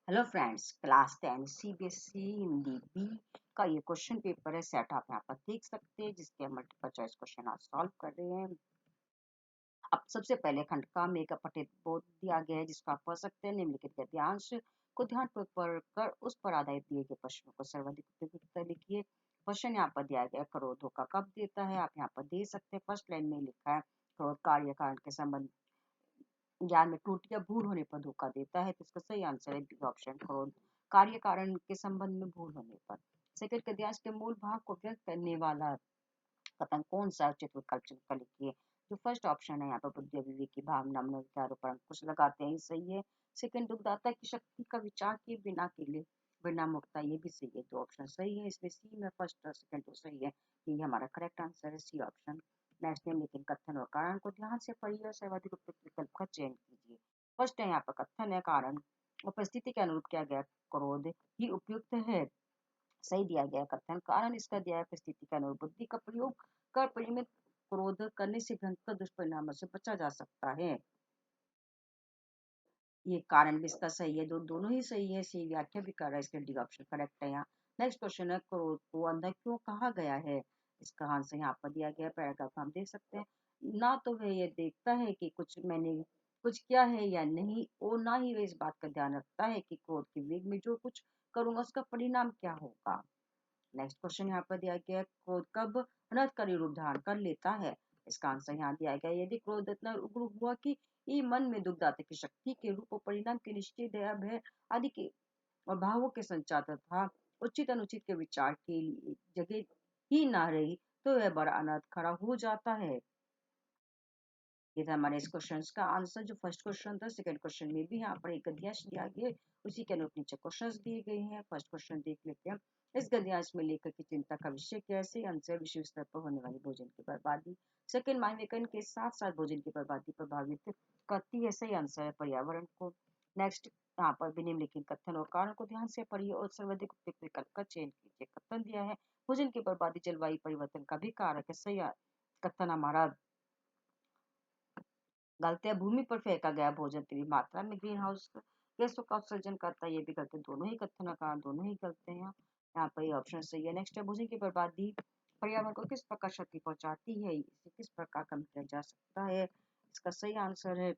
Hello friends, class 10 CBSE Hindi B का ये question paper है सेट। आप यहाँ पर देख सकते हैं जिसके मल्टीपल चॉइस क्वेश्चन आप सॉल्व कर रहे हैं। अब सबसे पहले खंड का मेक पठित बोध दिया गया है जिसको आप पढ़ सकते हैं। निम्नलिखित गद्यांश को ध्यानपूर्वक पढ़कर उस पर आधारित दिए गए प्रश्नों को सर्वाधिक उपयुक्त उत्तर लिखिए। क्वेश्चन यहाँ पर दिया गया, क्रोध धोखा कब देता है। आप यहाँ पर दे सकते हैं। फर्स्ट लाइन में लिखा है, क्रोध कार्य कारण के संबंध ज्ञान में त्रुटि या भूल होने पर धोखा देता है। तो इसका सही आंसर है बी ऑप्शन, क्रोध कार्य कारण के संबंध में भूल होने पर। सेकंड, गद्यांश के मूल भाव को व्यक्त करने वाला कथन कौन सा है? उचित विकल्प चुनकर लिखिए। जो फर्स्ट ऑप्शन है यहाँ पर बुद्धि विवेक की भावना मन विचारों पर अंकुश लगाते हैं, ये सही है। सेकंड, दुखदाता की शक्ति का विचार किए बिना के लिए बिना मुक्ता, ये भी सही है। दो ऑप्शन सही है, इसमें सी में फर्स्ट और सेकंड तो सही है। ये हमारा करेक्ट आंसर है, सी ऑप्शन। नेक्स्ट, निम्नलिखित कथन और कारण को ध्यान से पढ़िए और सर्वाधिक उपयुक्त विकल्प का चयन कीजिए। फर्स्ट है यहाँ पर कथन है, कारण और परिस्थिति के अनुरूप किया गया क्रोध ही उपयुक्त है, सही दिया गया कथन। कारण इसका दिया है परिस्थिति के अनुरूप बुद्धि का प्रयोग कर परिमित क्रोध करने से भयंकर दुष्परिणामों से बचा जा सकता है, ये कारण भी इसका सही है। दोनों ही सही है, सही व्याख्या भी कर रहा है, इसलिए डी ऑप्शन करेक्ट है यहाँ। नेक्स्ट क्वेश्चन है, क्रोध को अंधा क्यों कहा गया है। इसका आंसर यहाँ पर दिया गया, पैराग्राफ हम देख सकते हैं। ना तो वह ये देखता है कि मैंने कुछ किया है या नहीं, और ना ही वह इस बात का ध्यान रखता है कि क्रोध के वेग में जो कुछ करूंगा उसका परिणाम क्या होगा। नेक्स्ट क्वेश्चन यहाँ पर दिया गया है, क्रोध कब अनर्थकारी रूप धारण कर लेता है। इसका आंसर यहाँ दिया गया, यदि क्रोध इतना उग्र हुआ कि ये मन में दुखदाता की शक्ति के रूप और परिणाम के निश्चय दया भय आदि के और भावों के संचार तथा उचित अनुचित के विचार के लिए जगह ही ना रही, तो यह बड़ा अनर्थ खड़ा हो जाता है। ये था हमारे इस क्वेश्चन का आंसर। जो फर्स्ट क्वेश्चन था, सेकंड क्वेश्चन में भी यहाँ पर एक गद्यांश दिया गया, उसी के अनुरूप नीचे क्वेश्चंस दिए गए हैं। फर्स्ट क्वेश्चन देख लेते हैं। इस गद्यांश में लेखक की चिंता का विषय कैसे आंसर, विश्व स्तर पर होने वाली भोजन की बर्बादी। सेकंड, मानवीकरण के साथ साथ भोजन की बर्बादी प्रभावित करती है, सही आंसर है पर्यावरण को। नेक्स्ट, यहाँ पर भी निम्नलिखित कथन और कारण को ध्यान से पढ़िए और सर्वाधिक उपयुक्त विकल्प का चयन कीजिए। कथन दिया है, भोजन की बर्बादी जलवायु परिवर्तन का भी कारक है, सही कथन हमारा गलत है। भूमि पर फेंका गया भोजन तेरी मात्रा में ग्रीन हाउस गैसों का उत्सर्जन करता है, ये भी गलत है। दोनों ही कथन का कारण दोनों ही गलत है यहाँ पर, ये ऑप्शन सही है। नेक्स्ट है, भोजन की बर्बादी पर्यावरण को किस प्रकार क्षति पहुंचाती है, इसे किस प्रकार कम किया जा सकता है। इसका सही आंसर है,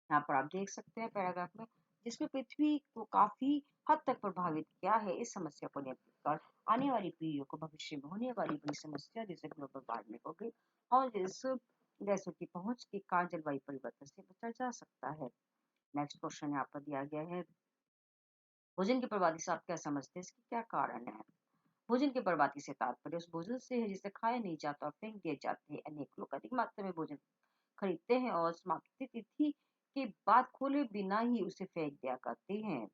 यहाँ पर आप देख सकते हैं पैराग्राफ में, जिसमें पृथ्वी को काफी हद तक प्रभावित किया है। इस समस्या को नियंत्रित कर आने वाली पीढ़ियों को भविष्य में होने वाली बड़ी समस्या जैसे ग्लोबल वार्मिंग हो गई और इस गैसों की पहुंच के कारण जलवायु परिवर्तन से बचा जा सकता है। नेक्स्ट क्वेश्चन यहाँ पर दिया गया है, भोजन की बर्बादी से आप क्या समझते हैं, इसके क्या कारण है। भोजन की बर्बादी से तात्पर्य उस भोजन से है जिसे खाया नहीं जाता और फेंक दिए जाते हैं। अनेक लोग अधिक मात्रा में भोजन खरीदते हैं और समाप्ति तिथि के बाद खोले बिना ही उसे फेंक दिया करते हैं।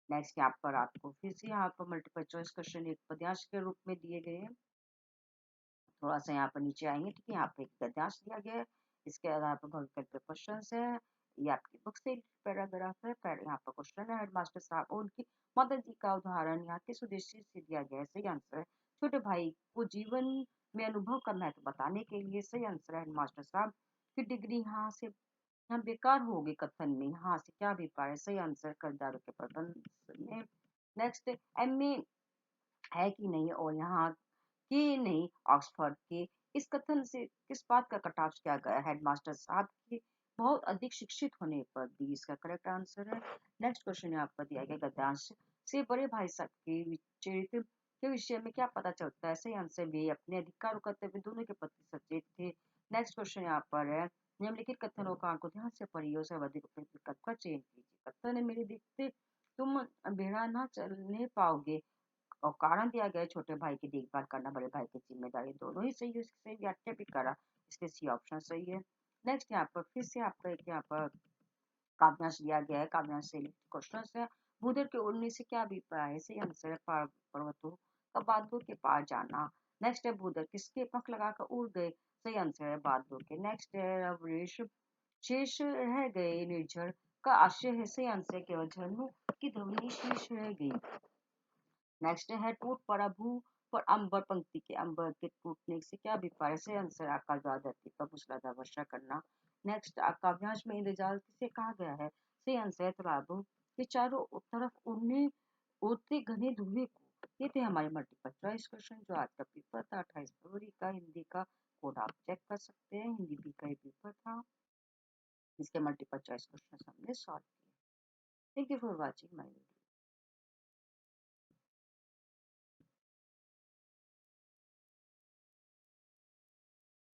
नेक्स्ट, यहाँ पर आपको फिर से यहाँ पर मल्टीपल चॉइस क्वेश्चन एक पद्यांश के रूप में दिए गए हैं। थोड़ा सा यहाँ पर नीचे आएंगे, ठीक है। यहाँ पे एक गद्यांश दिया गया है, इसके आधार पर भविष्य के क्वेश्चन है। ये आपकी बुक से पैराग्राफ है। यहाँ पर क्वेश्चन है, हेडमास्टर साहब और उनकी मदर जी का उदाहरण यहाँ किस उद्देश्य से दिया गया है, सही आंसर है छोटे भाई को जीवन में अनुभव का महत्व बताने के लिए, सही आंसर है हेडमास्टर साहब की डिग्री यहाँ से यहाँ बेकार हो गई। कथन में यहाँ से क्या अभिप्राय है, सही आंसर कर्जदारों के प्रबंध में। नेक्स्ट, एमए है कि नहीं और यहाँ के नहीं ऑक्सफोर्ड के, इस कथन से किस बात का कटाव किया गया, हेडमास्टर साहब के बहुत अधिक शिक्षित होने पर भी, इसका करेक्ट आंसर है। नेक्स्ट क्वेश्चन यहाँ पर दिया गया, गद्यांश से बड़े भाई साहब के चरित्र के विषय में क्या पता चलता है, सही आंसर भी अपने अधिकार और कर्तव्य दोनों के प्रति सचेत थे। नेक्स्ट क्वेश्चन यहाँ पर है, निम्नलिखित कथनों का को ध्यान से पढ़िए और सर्वाधिक उपयुक्त विकल्प का चयन कीजिए। कथन है, मेरे देखते तुम बेड़ा ना चलने पाओगे, और कारण दिया गया छोटे भाई की देखभाल करना बड़े भाई की जिम्मेदारी। दोनों ही सही है, इसकी सही व्याख्या भी करा, इसलिए सी ऑप्शन सही है। नेक्स्ट, यहाँ पर फिर से आपका एक यहाँ पर काव्यांश दिया गया है, काव्यांश से क्वेश्चन है, भूदर के उड़ने से क्या अभिप्राय है, सही आंसर है पर्वतों का बादलों के पार जाना। नेक्स्ट है, भूदर किसके पंख लगाकर उड़ गए, सही आंसर है बादलों के। नेक्स्ट है, अवरेश शेष रह गए निर्झर का आशय है, सही आंसर केवल झरनों की ध्वनि शेष रह गई। नेक्स्ट है, टूट पड़ा भू पर अंबर पंक्ति के अंबर के टूटने से क्या अभिप्राय, से आंसर आकाश द्वारा धरती पर मूसलाधार वर्षा करना। नेक्स्ट काव्यांश में इंद्रजाल किसे कहा गया है? से अनसैत रागों के चारों तरफ उड़ने उड़ते घने धुएं को। ये थे हमारे मल्टीपल चॉइस क्वेश्चन जो आज का पेपर था 28 फरवरी का। हिंदी का कोड आप चेक कर सकते हैं। हिंदी बी का ये पेपर था, इसके मल्टीपल चॉइस क्वेश्चन हमने सॉल्व किए। Thank you for watching my video.